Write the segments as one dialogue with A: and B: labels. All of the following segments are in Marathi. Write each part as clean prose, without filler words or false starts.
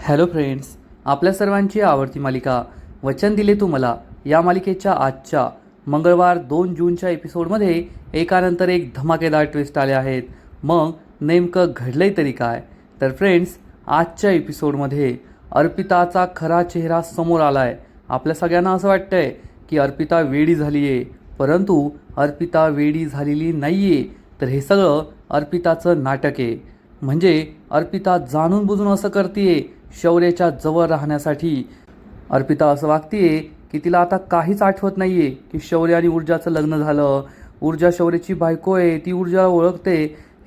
A: हॅलो फ्रेंड्स, आपल्या सर्वांची आवडती मालिका वचन दिले तू मला या मालिकेच्या आजच्या मंगळवार 2 जूनच्या एपिसोडमध्ये एकानंतर एक धमाकेदार ट्विस्ट आले आहेत. मग नेमकं घडलंय तरी काय? तर फ्रेंड्स, आजच्या एपिसोडमध्ये अर्पिताचा खरा चेहरा समोर आला आहे. आपल्या सगळ्यांना असं वाटतंय की अर्पिता वेडी झाली आहे, परंतु अर्पिता वेडी झालेली नाही आहे, तर हे सगळं अर्पिताचं नाटक आहे. म्हणजे अर्पिता जाणून बुजून असं करते शौर्याच्या जवळ राहण्यासाठी. अर्पिता असं वागतीये की तिला आता काहीच आठवत नाहीये की शौर्य आणि ऊर्जाचं लग्न झालं. ऊर्जा शौर्याची बायको आहे, ती ऊर्जाला ओळखते,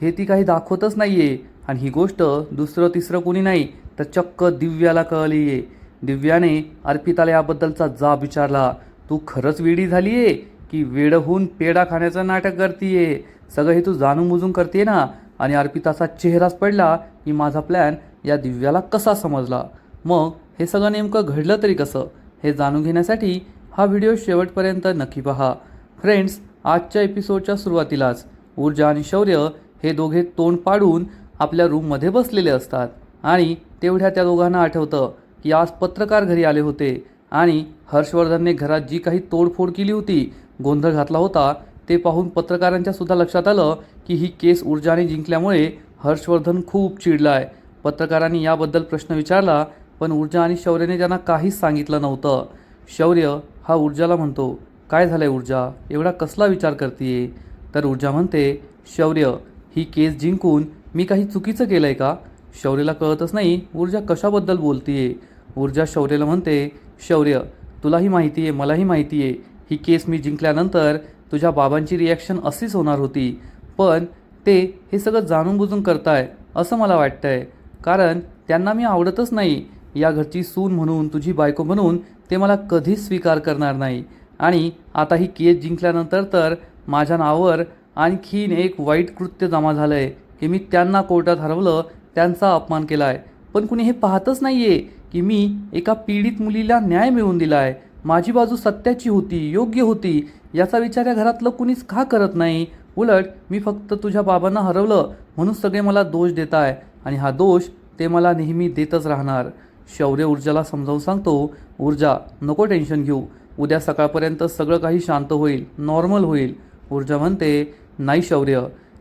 A: हे ती काही दाखवतच नाहीये. आणि ही गोष्ट दुसरं तिसरं कोणी नाही तर चक्क दिव्याला कळली आहे. दिव्याने अर्पिताला याबद्दलचा जाब विचारला. तू खरंच वेडी झालीये की वेड होऊन पेढा खाण्याचं नाटक करतीये? सगळं हे तू जाणून बुजून करते ना? आणि अर्पिताचा चेहराच पडला की माझा प्लॅन या दिव्याला कसा समजला. मग हे सगळं नेमकं घडलं तरी कसं, हे जाणून घेण्यासाठी हा व्हिडिओ शेवटपर्यंत नक्की पहा. फ्रेंड्स, आजच्या एपिसोडच्या सुरुवातीलाच ऊर्जा आणि शौर्य हे दोघे तोंड पाडून आपल्या रूममध्ये बसलेले असतात आणि तेवढ्या त्या दोघांना आठवतं की आज पत्रकार घरी आले होते आणि हर्षवर्धनने घरात जी काही तोडफोड केली होती, गोंधळ घातला होता, ते पाहून पत्रकारांच्या सुद्धा लक्षात आलं की ही केस ऊर्जाने जिंकल्यामुळे हर्षवर्धन खूप चिडला आहे. पत्रकारांनी याबद्दल प्रश्न विचारला, पण ऊर्जा आणि शौर्याने त्यांना काहीच सांगितलं नव्हतं. शौर्य हा ऊर्जाला म्हणतो, काय झालंय ऊर्जा, एवढा कसला विचार करतीये? तर ऊर्जा म्हणते, शौर्य, ही केस जिंकून मी काही चुकीचं केलं आहे का? शौर्यला कळतच नाही ऊर्जा कशाबद्दल बोलतीये. ऊर्जा शौर्याला म्हणते, शौर्य, तुलाही माहिती आहे, मलाही माहिती आहे, ही केस मी जिंकल्यानंतर तुझ्या बाबांची रिॲक्शन अशीच होणार होती, पण ते हे सगळं जाणून बुजून करताय असं मला वाटतंय. कारण त्यांना मी आवडतच नाही. या घरची सून म्हणून, तुझी बायको म्हणून ते मला कधीच स्वीकार करणार नाही. आणि आता ही केस जिंकल्यानंतर तर माझ्या नावावर आणखीन एक वाईट कृत्य जमा झालं आहे की मी त्यांना कोर्टात हरवलं, त्यांचा अपमान केला आहे. पण कुणी हे पाहतच नाही आहे की मी एका पीडित मुलीला न्याय मिळवून दिला आहे. माझी बाजू सत्याची होती, योग्य होती, याचा विचार या घरातलं कुणीच का करत नाही? उलट मी फक्त तुझ्या बाबांना हरवलं म्हणून सगळे मला दोष देत आहे आणि हा दोष ते मला नेहमी देतच राहणार. शौर्य ऊर्जाला समजावून सांगतो, ऊर्जा, नको टेन्शन घेऊ, उद्या सकाळपर्यंत सगळं काही शांत होईल, नॉर्मल होईल. ऊर्जा म्हणते, नाही शौर्य,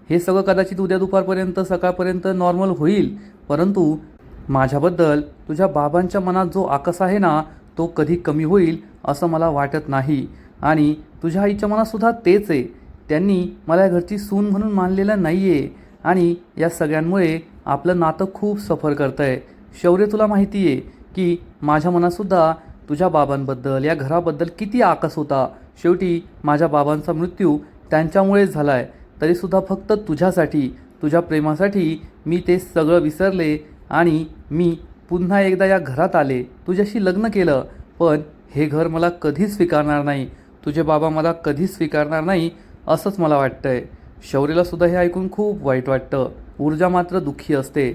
A: हे सगळं कदाचित उद्या दुपारपर्यंत सकाळपर्यंत नॉर्मल होईल, परंतु माझ्याबद्दल तुझ्या बाबांच्या मनात जो आकस आहे ना, तो कधी कमी होईल असं मला वाटत नाही. आणि तुझ्या आईच्या मनातसुद्धा तेच आहे. त्यांनी मला या घरची सून म्हणून मानलेलं नाही आहे आणि या सगळ्यांमुळे आपलं नातं खूप सफर करतं आहे. शौर्य, तुला माहिती आहे की माझ्या मनातसुद्धा तुझ्या बाबांबद्दल, या घराबद्दल किती आकस होता. शेवटी माझ्या बाबांचा मृत्यू त्यांच्यामुळेच झाला आहे, तरीसुद्धा फक्त तुझ्यासाठी, तुझ्या प्रेमासाठी मी ते सगळं विसरले आणि मी पुन्हा एकदा या घरात आले, तुझ्याशी लग्न केलं. पण हे घर मला कधीच स्वीकारणार नाही, तुझे बाबा मला कधीच स्वीकारणार नाही असंच मला वाटतंय. शौर्यलासुद्धा हे ऐकून खूप वाईट वाटतं. ऊर्जा मात्र दुःखी असते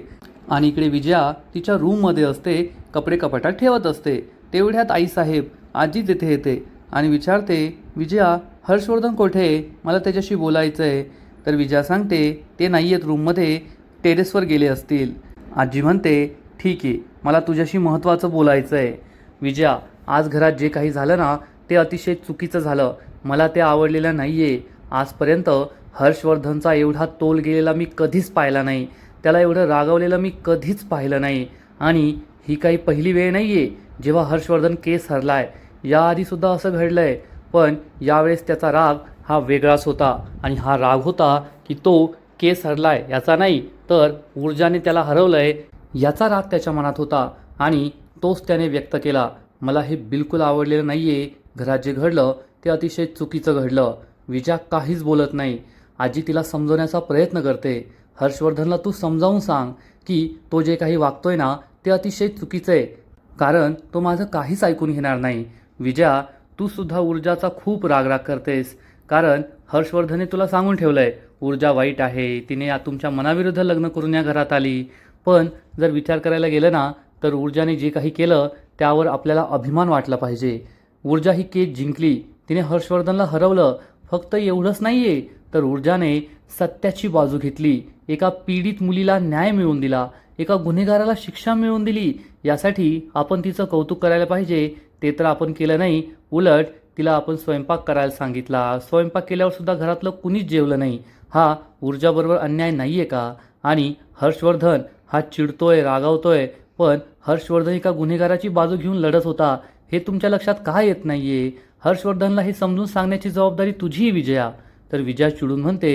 A: आणि इकडे विजया तिच्या रूममध्ये असते, कपडे कपाटात ठेवत असते. तेवढ्यात आईसाहेब, आजी तिथे येते आणि विचारते, विजया, हर्षवर्धन कुठे आहे? मला त्याच्याशी बोलायचं आहे. तर विजया सांगते, ते नाही आहेत रूममध्ये, टेरेसवर गेले असतील. आजी म्हणते, ठीक आहे, मला तुझ्याशी महत्त्वाचं बोलायचं आहे. विजया, आज घरात जे काही झालं ना, ते अतिशय चुकीचं झालं. मला ते आवडलेलं नाही आहे. आजपर्यंत हर्षवर्धनचा एवढा तोल गेलेला मी कधीच पाहिला नाही, त्याला एवढं रागवलेलं मी कधीच पाहिलं नाही. आणि ही काही पहिली वेळ नाही आहे जेव्हा हर्षवर्धन केस हरला आहे. याआधीसुद्धा असं घडलं आहे, पण यावेळेस त्याचा राग हा वेगळाच होता. आणि हा राग होता की तो केस हरला आहे याचा नाही, तर ऊर्जाने त्याला हरवलं आहे याचा राग त्याच्या मनात होता आणि तोच त्याने व्यक्त केला. मला हे बिलकुल आवडलेलं नाही आहे. घरात जे घडलं ते अतिशय चुकीचं घडलं. विजया काहीच बोलत नाही. आजी तिला समजवण्याचा प्रयत्न करते. हर्षवर्धनला तू समजावून सांग की तो जे काही वागतोय ना, ते अतिशय चुकीचं आहे, कारण तो माझं काहीच ऐकून घेणार नाही. विजया, तू सुद्धा ऊर्जाचा खूप रागराग करतेस, कारण हर्षवर्धनने तुला सांगून ठेवलं आहे ऊर्जा वाईट आहे, तिने तुमच्या मनाविरुद्ध लग्न करून या घरात आली. पण जर विचार करायला गेलं ना, तर ऊर्जाने जे काही केलं त्यावर आपल्याला अभिमान वाटला पाहिजे. ऊर्जा ही केस जिंकली, तिने हर्षवर्धनला हरवलं. फक्त एवढंच नाही आहे, तर ऊर्जाने सत्याची बाजू घेतली, एका पीडित मुलीला न्याय मिळवून दिला, एका गुन्हेगाराला शिक्षा मिळवून दिली, यासाठी आपण तिचं कौतुक करायला पाहिजे. ते तर आपण केलं नाही. उलट तिला आपण स्वयंपाक करायला सांगितला. स्वयंपाक केल्यावर सुद्धा घरातलं कुणीच जेवलं नाही. हा ऊर्जाबरोबर अन्याय नाही आहे का? आणि हर्षवर्धन हा चिडतोय, रागावतोय, पण हर्षवर्धन एका गुन्हेगाराची बाजू घेऊन लढत होता. हे तुमच्या लक्षात का येत नाहीये? हर्षवर्धनला हे समजून सांगण्याची जबाबदारी तुझी, विजया. तर विजया चिडून म्हणते,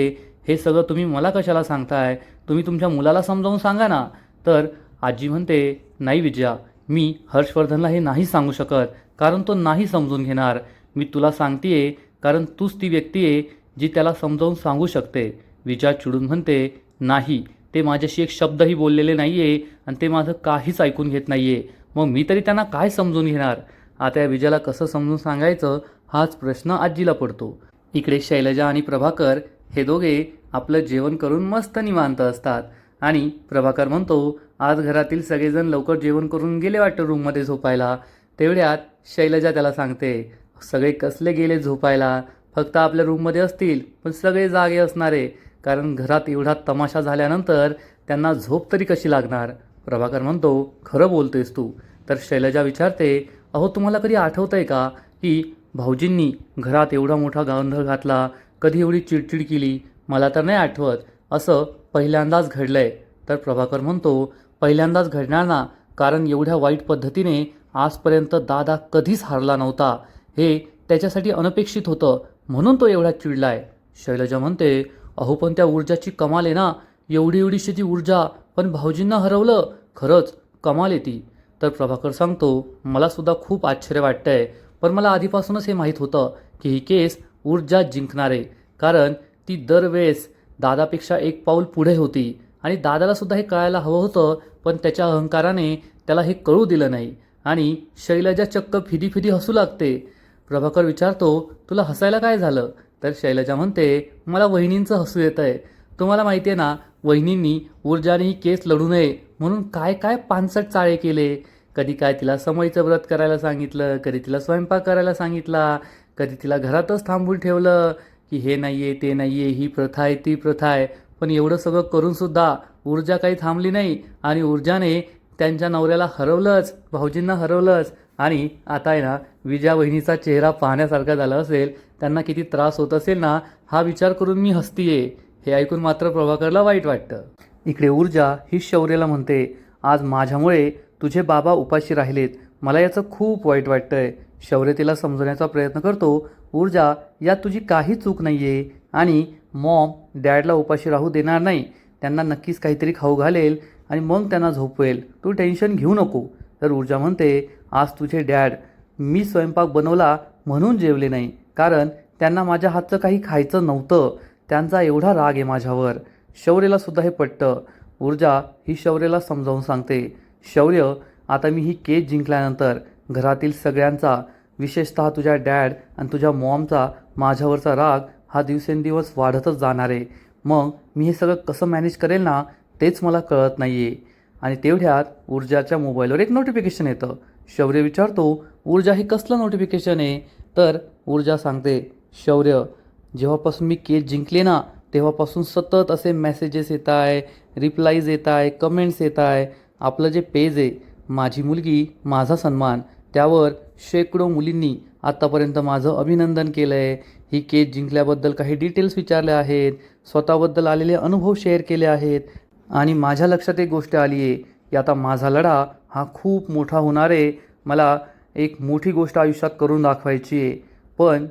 A: हे सगळं तुम्ही मला कशाला सांगताय? तुम्ही तुमच्या मुलाला समजावून सांगा ना. तर आजी म्हणते, नाही विजया, मी हर्षवर्धनला हे नाही सांगू शकत, कारण तो नाही समजून घेणार. मी तुला सांगतेय कारण तूच ती व्यक्ती आहे जी त्याला समजावून सांगू शकते. विजया चिडून म्हणते, नाही, ते माझ्याशी एक शब्दही बोललेले नाही आहे आणि ते माझं काहीच ऐकून घेत नाही आहे. मग मी तरी त्यांना काय समजून घेणार? आता या विजयाला कसं समजून सांगायचं हाच प्रश्न आजीला पडतो. इकडे शैलजा आणि प्रभाकर हे दोघे आपलं जेवण करून मस्त निवांत असतात आणि प्रभाकर म्हणतो, आज घरातील सगळेजण लवकर जेवण करून गेले वाटतं रूममध्ये झोपायला. तेवढ्यात शैलजा त्याला सांगते, सगळे कसले गेले झोपायला? फक्त आपल्या रूममध्ये असतील, पण सगळे जागे असणारे, कारण घरात एवढा तमाशा झाल्यानंतर त्यांना झोप तरी कशी लागणार? प्रभाकर म्हणतो, खरं बोलतोयस तू. तर शैलजा विचारते, अहो तुम्हाला कधी आठवतंय का की भाऊजींनी घरात एवढा मोठा गोंधळ घातला, कधी एवढी चिडचिड केली? मला तर नाही आठवत. असं पहिल्यांदाच घडलंय. तर प्रभाकर म्हणतो, पहिल्यांदाच घडणार ना, कारण एवढ्या वाईट पद्धतीने आजपर्यंत दादा कधीच हारला नव्हता. हे त्याच्यासाठी अनपेक्षित होतं, म्हणून तो एवढा चिडलाय. शैलजा म्हणते, अहो पण त्या ऊर्जाची कमाल आहे ना, एवढी एवढीशी ती ऊर्जा, पण भाऊजींना हरवलं. खरंच कमाल आहे ती. तर प्रभाकर सांगतो, मला सुद्धा खूप आश्चर्य वाटतंय, पण मला आधीपासूनच हे माहीत होतं की ही केस ऊर्जा जिंकणार आहे, कारण ती दरवेळेस दादापेक्षा एक पाऊल पुढे होती आणि दादाला सुद्धा हे कळायला हवं होतं, पण त्याच्या अहंकाराने त्याला हे कळू दिलं नाही आणि शैलजा चक्क फिदी फिदी हसू लागते. प्रभाकर विचारतो, तुला हसायला काय झालं? तर शैलजा म्हणते, मला वहिनींचं हसू येतं आहे. तुम्हाला माहिती आहे ना, वहिनींनी ऊर्जाने ही केस लढू नये म्हणून काय काय पानसट चाळे केले. कधी काय तिला समईचं व्रत करायला सांगितलं, कधी तिला स्वयंपाक करायला सांगितला, कधी तिला घरातच थांबून ठेवलं की हे नाही आहे, ते नाही आहे, ही प्रथा आहे, ती प्रथा आहे. पण एवढं सगळं करूनसुद्धा ऊर्जा काही थांबली नाही आणि ऊर्जाने त्यांच्या नवऱ्याला हरवलंच, भाऊजींना हरवलंच. आणि आता आहे ना, विजया वहिनीचा चेहरा पाहण्यासारखा झाला असेल, त्यांना किती त्रास होत असेल ना, हा विचार करून मी हसतीये. हे ऐकून मात्र प्रभाकरला वाईट वाटतं. इकडे ऊर्जा ही शौर्यला म्हणते, आज माझ्यामुळे तुझे बाबा उपाशी राहिलेत, मला याचं खूप वाईट वाटतंय. शौर्य तिला समजवण्याचा प्रयत्न करतो, ऊर्जा यात तुझी काही चूक नाही आहे आणि मॉम डॅडला उपाशी राहू देणार नाही. त्यांना नक्कीच काहीतरी खाऊ घालेल आणि मग त्यांना झोपवेल, तू टेन्शन घेऊ नको. तर ऊर्जा म्हणते, आज तुझे डॅड मी स्वयंपाक बनवला म्हणून जेवले नाही, कारण त्यांना माझ्या हातचं काही खायचं नव्हतं. त्यांचा एवढा राग आहे माझ्यावर. शौर्यला सुद्धा हे पटतं. ऊर्जा ही शौर्यला समजावून सांगते, शौर्य, आता मी ही केस जिंकल्यानंतर घरातील सगळ्यांचा, विशेषतः तुझ्या डॅड आणि तुझ्या मॉमचा माझ्यावरचा राग हा दिवसेंदिवस वाढतच जाणार आहे. मग मी हे सगळं कसं मॅनेज करेल ना, तेच मला कळत नाही आहे. आणि तेवढ्यात ऊर्जाच्या मोबाईलवर एक नोटिफिकेशन येतं. शौर्य विचारतो, ऊर्जा हे कसलं नोटिफिकेशन आहे? तर ऊर्जा सांगते, शौर्य, जेव्हापासून मी केस जिंकले ना, तेव्हापासून सतत असे मेसेजेस येत आहे, रिप्लाईज येत आहे, कमेंट्स येत आहे. आपलं जे पेज आहे, माझी मुलगी माझा सन्मान, त्यावर शेकडो मुलींनी आत्तापर्यंत माझं अभिनंदन केलं आहे. ही केस जिंकल्याबद्दल काही डिटेल्स विचारले आहेत, स्वतःबद्दल आलेले अनुभव शेअर केले आहेत आणि माझ्या लक्षात एक गोष्ट आली आहे की आता माझा लढा हा खूप मोठा होणार आहे. मला एक मोठी गोष्ट आयुष्यात करून दाखवायची आहे. पण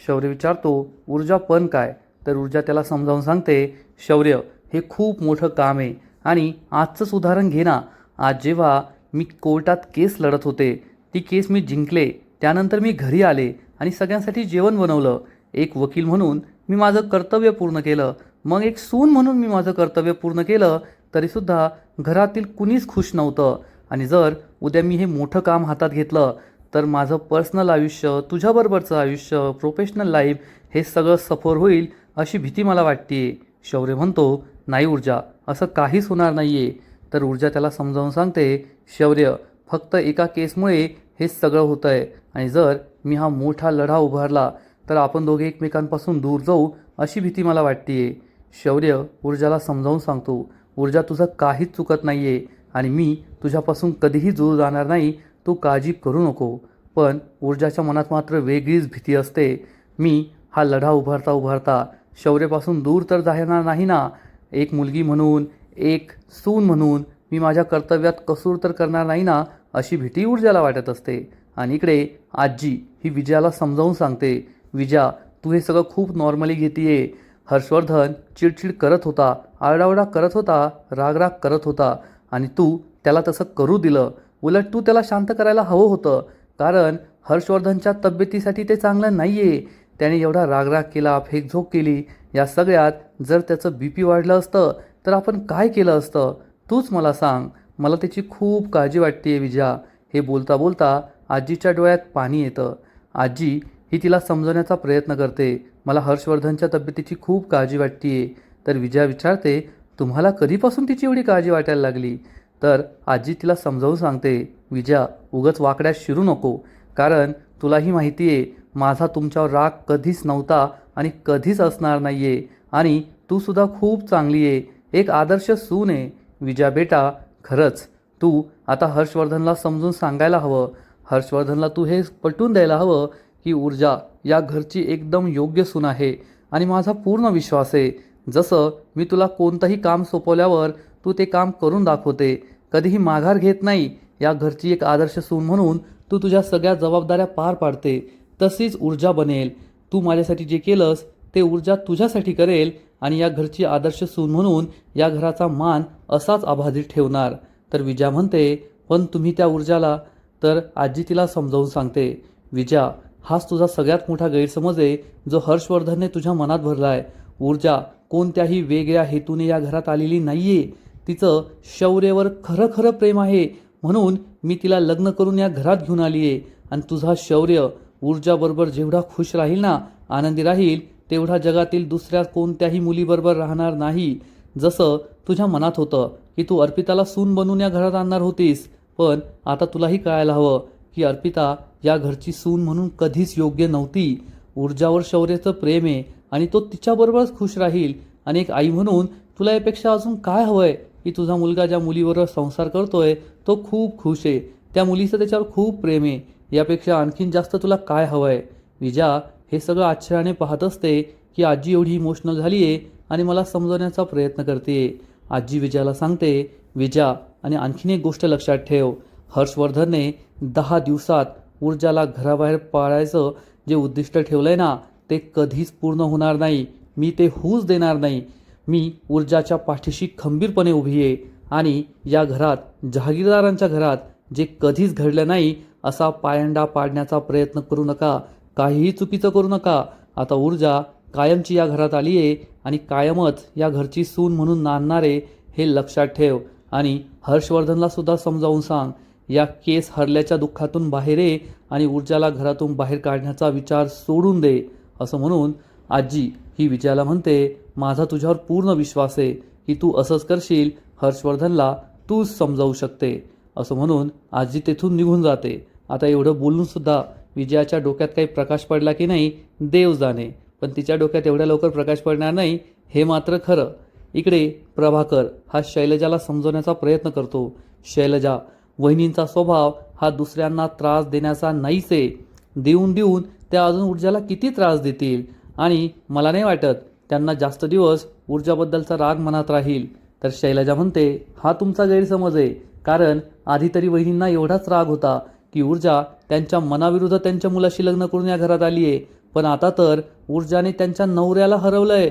A: शौर्य विचारतो, ऊर्जा पण काय? तर ऊर्जा त्याला समजावून सांगते, शौर्य, हे खूप मोठं काम आहे आणि आजचंच उदाहरण घे ना. आज जेव्हा मी कोर्टात केस लढत होते, ती केस मी जिंकले, त्यानंतर मी घरी आले आणि सगळ्यांसाठी जेवण बनवलं. एक वकील म्हणून मी माझं कर्तव्य पूर्ण केलं, मग एक सून म्हणून मी माझं कर्तव्य पूर्ण केलं, तरीसुद्धा घरातील कुणीच खुश नव्हतं. आणि जर उद्या मी हे मोठं काम हातात घेतलं तर माझं पर्सनल आयुष्य, तुझ्याबरोबरचं आयुष्य, प्रोफेशनल लाईफ हे सगळं सफर होईल अशी भीती मला वाटते. शौर्य म्हणतो, नाही ऊर्जा, असं काहीच होणार नाही आहे. तर ऊर्जा त्याला समजावून सांगते, शौर्य, फक्त एका केसमुळे हे सगळं होतं आहे आणि जर मी हा मोठा लढा उभारला तर आपण दोघे एकमेकांपासून दूर जाऊ अशी भीती मला वाटते. शौर्य ऊर्जाला समजावून सांगतो, ऊर्जा, तुझं काहीच चुकत नाही आहे. आणि मी तुझ्यापासून कधीही दूर जाणार नाही, तू काळजी करू नको. पण ऊर्जाच्या मनात मात्र वेगळीच भीती असते. मी हा लढा उभारता उभारता शौर्यापासून दूर तर जाणार नाही ना. एक मुलगी म्हणून, एक सून म्हणून मी माझ्या कर्तव्यात कसूर तर करणार नाही ना, अशी भीती ऊर्जाला वाटत असते. आणि इकडे आजी ही विजयाला समजावून सांगते, विजया तू हे सगळं खूप नॉर्मली घेतीये. हर्षवर्धन चिडचिड करत होता, आरडाओरडा करत होता, रागराग करत होता आणि तू त्याला तसं करू दिलं. उलट तू त्याला शांत करायला हवं होतं, कारण हर्षवर्धनच्या तब्येतीसाठी ते चांगलं नाही आहे. त्याने एवढा रागराग केला, फेकझोक केली, या सगळ्यात जर त्याचं BP वाढलं असतं तर आपण काय केलं असतं, तूच मला सांग. मला त्याची खूप काळजी वाटते विजया. हे बोलता बोलता आजीच्या डोळ्यात पाणी येतं. आजी ही तिला समजवण्याचा प्रयत्न करते, मला हर्षवर्धनच्या तब्येतीची खूप काळजी वाटते. तर विजया विचारते, तुम्हाला कधीपासून तिची एवढी काळजी वाटायला लागली? तर आजी तिला समजावून सांगते, विजया उगाच वाकड्यात शिरू नको, कारण तुलाही माहिती आहे माझा तुमच्यावर राग कधीच नव्हता आणि कधीच असणार नाही आहे. आणि तू सुद्धा खूप चांगली आहे, एक आदर्श सून आहे. विजया बेटा, खरंच तू आता हर्षवर्धनला समजून सांगायला हवं. हर्षवर्धनला तू हे पटवून द्यायला हवं की ऊर्जा या घरची एकदम योग्य सून आहे आणि माझा पूर्ण विश्वास आहे. जसं मी तुला कोणतंही काम सोपवल्यावर तू ते काम करून दाखवते, कधीही माघार घेत नाही, या घरची एक आदर्श सून म्हणून तू तुझ्या सगळ्या जबाबदाऱ्या पार पाडते, तशीच ऊर्जा बनेल. तू माझ्यासाठी जे केलंस ते ऊर्जा तुझ्यासाठी करेल आणि या घरची आदर्श सून म्हणून या घराचा मान असाच अबाधित ठेवणार. तर विजया म्हणते, पण तुम्ही त्या ऊर्जाला. तर आजी तिला समजावून सांगते, विजया हाच तुझा सगळ्यात मोठा गैरसमज आहे जो हर्षवर्धनने तुझ्या मनात भरला आहे. ऊर्जा कोणत्याही वेगळ्या हेतूने या घरात आलेली नाहीये. तिचं शौर्यावर खरं खरं प्रेम आहे, म्हणून मी तिला लग्न करून या घरात घेऊन आली आहे. आणि तुझा शौर्य ऊर्जाबरोबर जेवढा खुश राहील ना, आनंदी राहील, तेवढा जगातील दुसऱ्या कोणत्याही मुलीबरोबर राहणार नाही. जसं तुझ्या मनात होतं की तू अर्पिताला सून बनवून या घरात आणणार होतीस, पण आता तुलाही कळायला हवं की अर्पिता या घरची सून म्हणून कधीच योग्य नव्हती. ऊर्जावर शौर्याचं प्रेम आहे आणि तो तिच्याबरोबरच खुश राहील. आणि एक आई म्हणून तुला यापेक्षा अजून काय हवंय की तुझा मुलगा ज्या मुलीबरोबर संसार करतोय तो खूप खुश आहे, त्या मुलीचं त्याच्यावर खूप प्रेम आहे. यापेक्षा आणखीन जास्त तुला काय हवंय? विजया हे सगळं आश्चर्याने पाहत असते की आजी एवढी इमोशनल झाली आहे आणि मला समजवण्याचा प्रयत्न करते. आजी विजयाला सांगते, विजया आणि आणखीन एक गोष्ट लक्षात ठेव, हर्षवर्धनने 10 दिवसात ऊर्जाला घराबाहेर पाडायचं जे उद्दिष्ट ठेवलंय ना, ते कधीच पूर्ण होणार नाही. मी ते होऊच देणार नाही. मी ऊर्जाच्या पाठीशी खंबीरपणे उभी आहे आणि या घरात, जहागीरदारांच्या घरात जे कधीच घडलं नाही असा पायंडा पाडण्याचा प्रयत्न करू नका, काहीही चुकीचं करू नका. आता ऊर्जा कायमची या घरात आली आहे आणि कायमच या घरची सून म्हणून नांदणार आहे, हे लक्षात ठेव. आणि हर्षवर्धनला सुद्धा समजावून सांग, या केस हरल्याच्या दुःखातून बाहेर ये आणि ऊर्जाला घरातून बाहेर काढण्याचा विचार सोडून दे. असं म्हणून आजी ही विजयाला म्हणते, माझा तुझ्यावर पूर्ण विश्वास आहे की तू असंच करशील, हर्षवर्धनला तूच समजावू शकते. असं म्हणून आजी तेथून निघून जाते. आता एवढं बोलून सुद्धा विजयाच्या डोक्यात काही प्रकाश पडला की नाही देव जाणे, पण तिच्या डोक्यात एवढ्या लवकर प्रकाश पडणार नाही हे मात्र खरं. इकडे प्रभाकर हा शैलजाला समजवण्याचा प्रयत्न करतो. शैलजा, वहिनींचा स्वभाव हा दुसऱ्यांना त्रास देण्याचा नाहीच आहे. देऊन देऊन त्या अजून ऊर्जाला किती त्रास देतील आणि मला नाही वाटत त्यांना जास्त दिवस ऊर्जाबद्दलचा राग मनात राहील. तर शैलजा म्हणते, हा तुमचा गैरसमज आहे, कारण आधी तरी वहिनींना एवढाच राग होता की ऊर्जा त्यांच्या मनाविरुद्ध त्यांच्या मुलाशी लग्न करून या घरात आली आहे, पण आता तर ऊर्जाने त्यांच्या नवऱ्याला हरवलंय,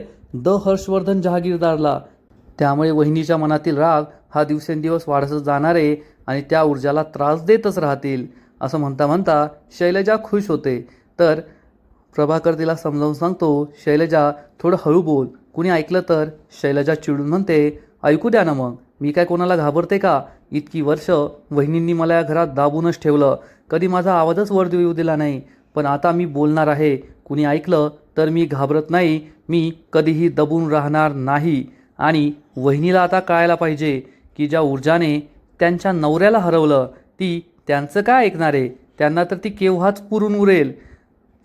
A: हर्षवर्धन जहागीरदारला. त्यामुळे वहिनीच्या मनातील राग हा दिवसेंदिवस वाढतच जाणार आहे आणि त्या ऊर्जाला त्रास देतच राहतील. असं म्हणता म्हणता शैलजा खुश होते. तर प्रभाकर तिला समजावून सांगतो, शैलजा थोडं हळू बोल, कुणी ऐकलं तर. शैलजा चिडून म्हणते, ऐकू द्या ना मग, मी काय कोणाला घाबरते का? इतकी वर्ष वहिनींनी मला या घरात दाबूनच ठेवलं, कधी माझा आवाजच वर येऊ दिला नाही, पण आता मी बोलणार आहे. कुणी ऐकलं तर मी घाबरत नाही, मी कधीही दबून राहणार नाही. आणि वहिनीला आता कळायला पाहिजे की ज्या ऊर्जाने त्यांच्या नवऱ्याला हरवलं ती त्यांचं काय ऐकणार आहे, त्यांना तर ती केव्हाच पुरून उरेल.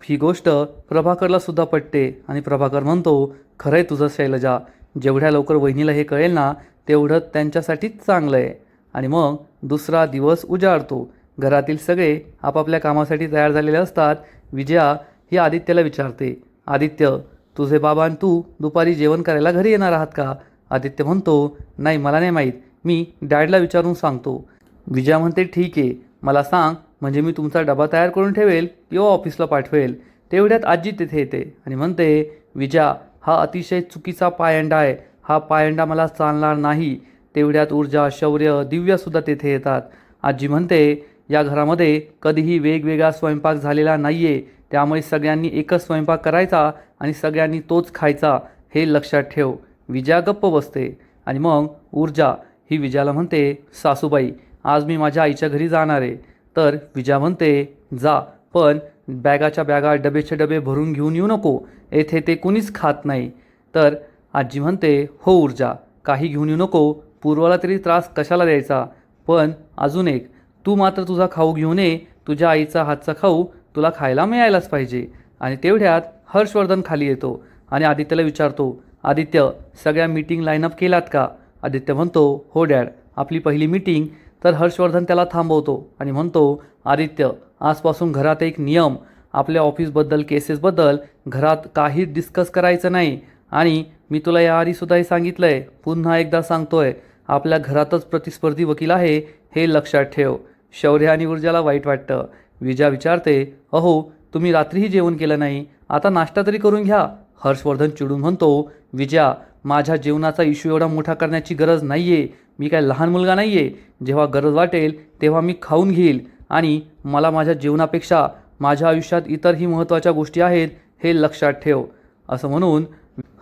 A: ही गोष्ट प्रभाकरला सुद्धा पटते आणि प्रभाकर म्हणतो, खरंय तुझं शैलजा, जेवढ्या लवकर वहिनीला हे कळेल ना तेवढं त्यांच्यासाठीच चांगलं आहे. आणि मग दुसरा दिवस उजाडतो. घरातील सगळे आपापल्या कामासाठी तयार झालेले असतात. विजया ही आदित्यला विचारते, आदित्य, तुझे बाबा आणि तू दुपारी जेवण करायला घरी येणार आहात का? आदित्य म्हणतो, नाही, मला नाही माहीत, मी डॅडला विचारून सांगतो. विजया म्हणते, ठीक आहे, मला सांग, म्हणजे मी तुमचा डबा तयार करून ठेवेल किंवा ऑफिसला पाठवेल. तेवढ्यात आजी तिथे येते आणि म्हणते, विजया, हा अतिशय चुकीचा पायंडा आहे, हा पायंडा मला चालणार नाही. तेवढ्यात ऊर्जा, शौर्य, दिव्यासुद्धा तेथे येतात. आजी म्हणते, या घरामध्ये कधीही वेगवेगळा स्वयंपाक झालेला नाही आहे, त्यामुळे सगळ्यांनी एकच स्वयंपाक करायचा आणि सगळ्यांनी तोच खायचा, हे लक्षात ठेव. विजया गप्प बसते आणि मग ऊर्जा ही विजयाला म्हणते, सासूबाई, आज मी माझ्या आईच्या घरी जाणार आहे. तर विजया म्हणते, जा, पण बॅगाच्या बॅगा, डबेचे डबे भरून घेऊन येऊ नको, येथे ते कुणीच खात नाही. तर आजी म्हणते, हो ऊर्जा, काही घेऊन येऊ नको, पूर्वाला तरी त्रास कशाला द्यायचा. पण अजून एक, तू मात्र तुझा खाऊ घेऊन ये, तुझ्या आईचा हातचा खाऊ तुला खायला मिळायलाच पाहिजे. आणि तेवढ्यात हर्षवर्धन खाली येतो आणि आदित्यला विचारतो, आदित्य, सगळ्या मीटिंग लाईनअप केलात का? आदित्य म्हणतो, हो डॅड, आपली पहिली मीटिंग. तर हर्षवर्धन त्याला थांबवतो आणि म्हणतो, आदित्य, आजपासून घरात एक नियम, आपल्या ऑफिसबद्दल, केसेसबद्दल घरात काही डिस्कस करायचं नाही. आणि मी तुला याआधीसुद्धा हे सांगितलं आहे, पुन्हा एकदा सांगतोय, आपल्या घरातच प्रतिस्पर्धी वकील आहे, हे लक्षात ठेव. शौर्य आणि ऊर्जाला वाईट वाटतं. विजया विचारते, अहो, तुम्ही रात्रीही जेवण केलं नाही, आता नाश्ता तरी करून घ्या. हर्षवर्धन चिडून म्हणतो, विजया, माझ्या जेवणाचा इश्यू एवढा मोठा करण्याची गरज नाही आहे, मी काय लहान मुलगा नाही आहे. जेव्हा गरज वाटेल तेव्हा मी खाऊन घेईल आणि मला माझ्या जेवणापेक्षा माझ्या आयुष्यात इतरही महत्त्वाच्या गोष्टी आहेत, हे लक्षात ठेव. असं म्हणून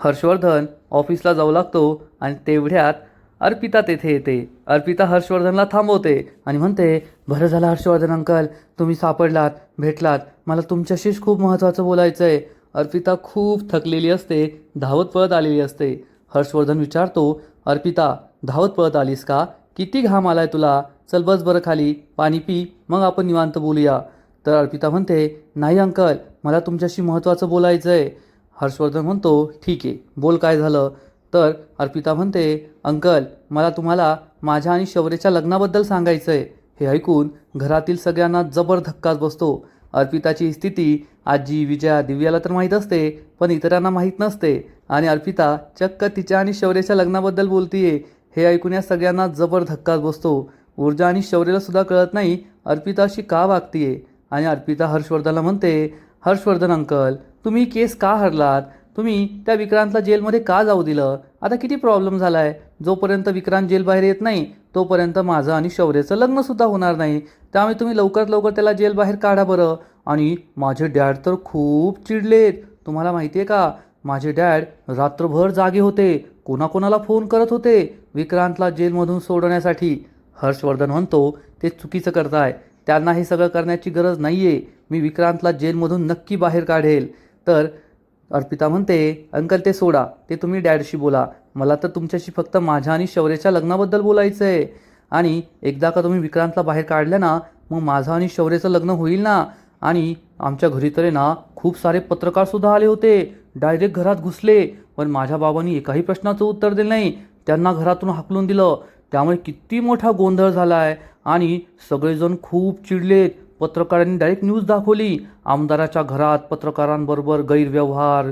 A: हर्षवर्धन ऑफिसला जाऊ लागतो आणि तेवढ्यात अर्पिता तेथे येते. अर्पिता हर्षवर्धनला थांबवते आणि म्हणते, बरं झालं हर्षवर्धन अंकल, तुम्ही सापडलात, भेटलात, मला तुमच्याशीच खूप महत्त्वाचं बोलायचं आहे. अर्पिता खूप थकलेली असते, धावत पळत आलेली असते. हर्षवर्धन विचारतो, अर्पिता, धावत पळत आलीस का? किती घाम आलाय तुला? चल बस बरं खाली, पाणी पी, मग आपण निवांत बोलूया. तर अर्पिता म्हणते, नाही अंकल, मला तुमच्याशी महत्त्वाचं बोलायचं आहे. हर्षवर्धन म्हणतो, ठीक आहे, बोल, काय झालं? तर अर्पिता म्हणते, अंकल, मला तुम्हाला माझ्या आणि शौर्यच्या लग्नाबद्दल सांगायचं आहे. हे ऐकून घरातील सगळ्यांना जबर धक्काच बसतो. अर्पिताची स्थिती आजी, विजया, दिव्याला तर माहीत असते, पण इतरांना माहीत नसते. आणि अर्पिता चक्क तिच्या आणि शौर्याच्या लग्नाबद्दल बोलतीये. हे ऐकून या सगळ्यांना जबर धक्काच बसतो. ऊर्जा आणि शौर्याला सुद्धा कळत नाही अर्पिता अशी का वागतीये. आणि अर्पिता हर्षवर्धनला म्हणते, हर्षवर्धन अंकल, तुम्ही केस का हरलात? तुम्ही त्या विक्रांतला जेलमध्ये का जाऊ दिलं? आता किती प्रॉब्लेम झाला आहे. जोपर्यंत विक्रांत जेलबाहेर येत नाही तोपर्यंत माझं आणि शौर्याचं लग्नसुद्धा होणार नाही. त्यामुळे तुम्ही लवकरात लवकर त्याला जेलबाहेर काढा बरं. आणि माझे डॅड तर खूप चिडलेत. तुम्हाला माहिती आहे का, माझे डॅड रात्रभर जागे होते, कोणाकोणाला फोन करत होते विक्रांतला जेलमधून सोडवण्यासाठी. हर्षवर्धन म्हणतो, ते चुकीचं करताय, त्यांना हे सगळं करण्याची गरज नाही आहे. मी विक्रांतला जेलमधून नक्की बाहेर काढेल. तर अर्पिता म्हणते, अंकल ते सोडा, ते तुम्ही डॅडशी बोला, मला तर तुमच्याशी फक्त माझ्या आणि शौर्याच्या लग्नाबद्दल बोलायचं आहे. आणि एकदा का तुम्ही विक्रांतला बाहेर काढलं ना, मग माझं आणि शौर्याचं लग्न होईल ना. आणि आमच्या घरी तरी ना खूप सारे पत्रकारसुद्धा आले होते, डायरेक्ट घरात घुसले, पण माझ्या बाबांनी एकाही प्रश्नाचं उत्तर दिलं नाही, त्यांना घरातून हाकलून दिलं. त्यामुळे किती मोठा गोंधळ झाला आहे आणि सगळेजण खूप चिडलेत. पत्रकारांनी डायरेक्ट न्यूज दाखवली, आमदाराच्या घरात पत्रकारांबरोबर गैरव्यवहार,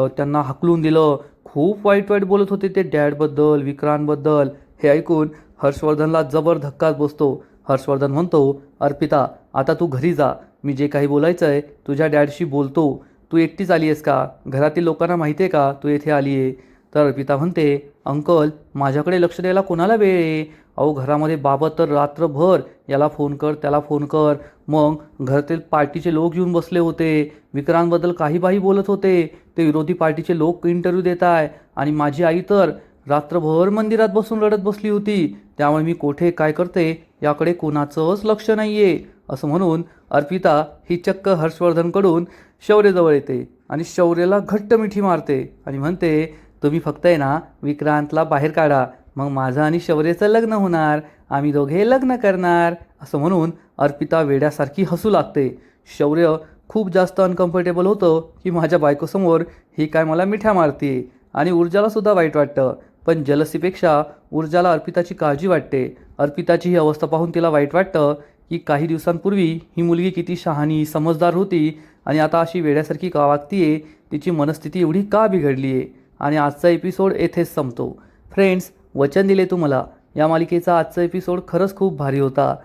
A: त्यांना हाकलून दिलं. खूप वाईट वाईट बोलत होते ते डॅडबद्दल, विक्रांतबद्दल. हे ऐकून हर्षवर्धनला जबर धक्काच बसतो. हर्षवर्धन म्हणतो, अर्पिता, आता तू घरी जा, मी जे काही बोलायचं आहे तुझ्या डॅडशी बोलतो. तू एकटीच आली आहेस का? घरातील लोकांना माहिती आहे का तू येथे आली आहे? तर अर्पिता म्हणते, अंकल, माझ्याकडे लक्ष द्यायला कोणाला वेळ आहे? अहो, घरामध्ये बाबा तर रात्रभर याला फोन कर, त्याला फोन कर. मग घरातील पार्टीचे लोक येऊन बसले होते, विक्रांतबद्दल काही बाही बोलत होते. ते विरोधी पार्टीचे लोक इंटरव्ह्यू देत आहे आणि माझी आई तर रात्रभर मंदिरात बसून रडत बसली होती. त्यामुळे मी कोठे काय करते याकडे कोणाचंच लक्ष नाही आहे. असं म्हणून अर्पिता ही चक्क हर्षवर्धनकडून शौर्यजवळ येते आणि शौर्याला घट्ट मिठी मारते आणि म्हणते, तुम्ही फक्त आहे ना विक्रांतला बाहेर काढा, मग माझं आणि शौर्याचं लग्न होणार, आम्ही दोघे लग्न करणार. असं म्हणून अर्पिता वेड्यासारखी हसू लागते. शौर्य खूप जास्त अनकम्फर्टेबल होतं की माझ्या बायकोसमोर ही काय मला मिठ्या मारते. आणि ऊर्जाला सुद्धा वाईट वाटतं. पण जलसीपेक्षा ऊर्जाला अर्पिताची काळजी वाटते. अर्पिताची ही अवस्था पाहून तिला वाईट वाटतं की काही दिवसांपूर्वी ही मुलगी किती शहाणी समजदार होती आणि आता अशी वेड्यासारखी का वागतीये, तिची मनस्थिती एवढी का बिघडली आहे. आणि आजचा एपिसोड येथेच संपतो. फ्रेंड्स, वचन दिले तुम्हाला या मालिकेचा आजचा एपिसोड खरंच खूप भारी होता.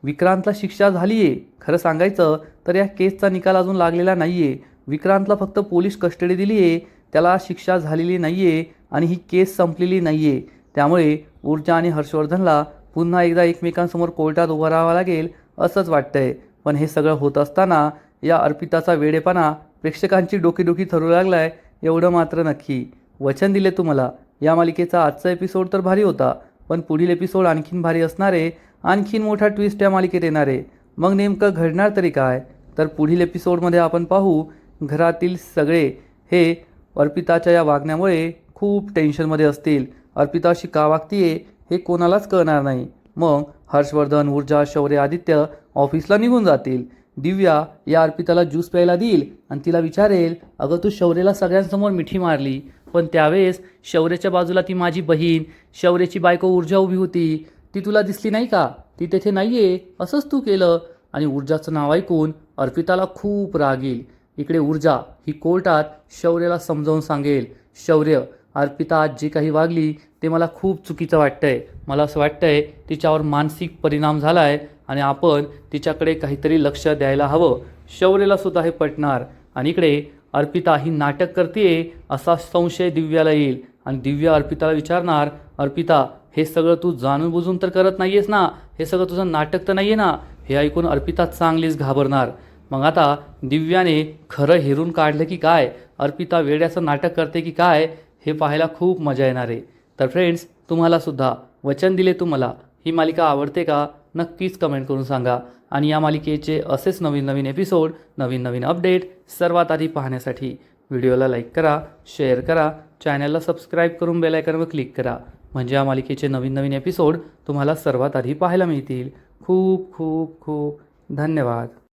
A: विक्रांतला शिक्षा झाली आहे. खरं सांगायचं तर या केसचा निकाल अजून लागलेला नाही आहे. विक्रांतला फक्त पोलीस कस्टडी दिली आहे, त्याला शिक्षा झालेली नाही आहे आणि ही केस संपलेली नाही आहे. त्यामुळे ऊर्जा आणि हर्षवर्धनला पुन्हा एकदा एकमेकांसमोर कोर्टात उभं राहावं लागेल असंच वाटतंय. पण हे सगळं होत असताना या अर्पिताचा वेडेपणा प्रेक्षकांची डोकीडोकी ठरू लागलाय एवढं मात्र नक्की. वचन दिले तुम्हाला या मालिकेचा आजचा एपिसोड तर भारी होता, पण पुढील एपिसोड आणखीन भारी असणार आहे. आणखीन मोठा ट्विस्ट या मालिकेत येणार आहे. मग नेमकं घडणार तरी काय, तर पुढील एपिसोडमध्ये आपण पाहू. घरातील सगळे हे अर्पिताच्या या वागण्यामुळे खूप टेन्शनमध्ये असतील. अर्पिता अशी का वागतीये हे कोणालाच कळणार नाही. मग हर्षवर्धन, ऊर्जा, शौर्य, आदित्य ऑफिसला निघून जातील. दिव्या या अर्पिताला ज्यूस प्यायला देईल आणि तिला विचारेल, अगं तू शौर्यला सगळ्यांसमोर मिठी मारली, पण त्यावेळेस शौर्याच्या बाजूला ती माझी बहीण शौर्याची बायको ऊर्जा उभी होती, ती तुला दिसली नाही का, ती तेथे नाही आहे, असंच तू केलं. आणि ऊर्जाचं नाव ऐकून अर्पिताला खूप राग येईल. इकडे ऊर्जा ही कोर्टात शौर्याला समजावून सांगेल, शौर्य, अर्पिता आज जे काही वागली ते मला खूप चुकीचं वाटतंय. मला असं वाटतंय तिच्यावर मानसिक परिणाम झाला आहे आणि आपण तिच्याकडे काहीतरी लक्ष द्यायला हवं. शौर्याला सुद्धा हे पटणार आणि इकडे अर्पिता ही नाटक करते असा संशय दिव्याला येईल आणि दिव्या अर्पिताला विचारणार, अर्पिता हे सगळं तू जाणून बुजून तर करत नाही आहेस ना, हे सगळं तुझं नाटक तर नाही आहे ना. हे ऐकून अर्पिता चांगलीच घाबरणार. मग आता दिव्याने खरं हेरून काढलं की काय, अर्पिता वेड्याचं नाटक करते की काय, हे पाहायला खूप मजा येणार आहे. तर फ्रेंड्स, तुम्हालासुद्धा वचन दिले तुम्हाला ही मालिका आवडते का, नक्कीच कमेंट करून सांगा. आणि या मालिकेचे असेच नवीन नवीन एपिसोड, नवीन नवीन अपडेट सर्वात आधी पाहण्यासाठी व्हिडिओला लाईक करा, शेअर करा, चॅनलला सबस्क्राईब करून बेल आयकॉनवर क्लिक करा. म्हणजे या मालिकेचे नवीन नवीन एपिसोड तुम्हाला सर्वात आधी पाहायला मिळतील. खूप खूप खूप धन्यवाद.